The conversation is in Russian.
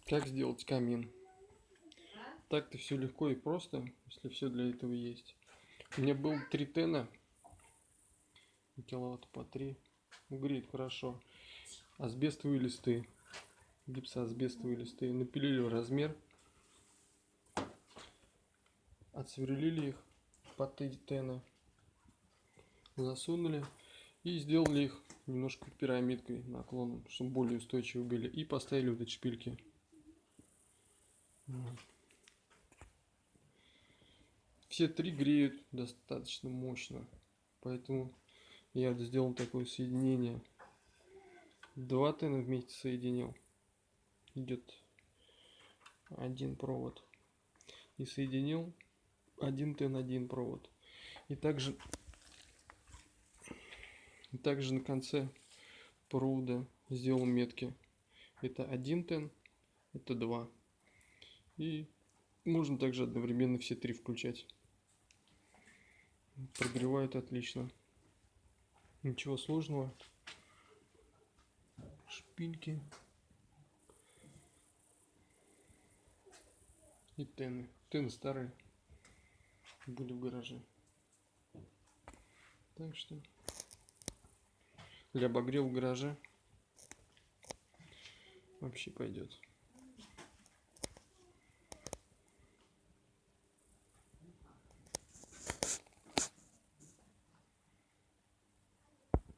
Как сделать камин? Так-то все легко и просто, если все для этого есть. У меня был 3 тена, киловатт по 3. Греет хорошо. Асбестовые листы, гипсоасбестовые листы. Напилили в размер, отсверлили их по 3 тена, засунули и сделали их немножко пирамидкой наклоном, чтобы более устойчивы были. И поставили вот эти шпильки. Все 3 греют достаточно мощно, поэтому я сделал такое соединение. 2 тена вместе соединил. Идет один провод. И соединил 1 тен, 1 провод. И также на конце провода сделал метки. Это 1 тен, это 2. И можно также одновременно все 3 включать. Прогревает отлично. Ничего сложного. Шпильки и тены. Тены старые были в гараже. Так что для обогрева в гараже вообще пойдет.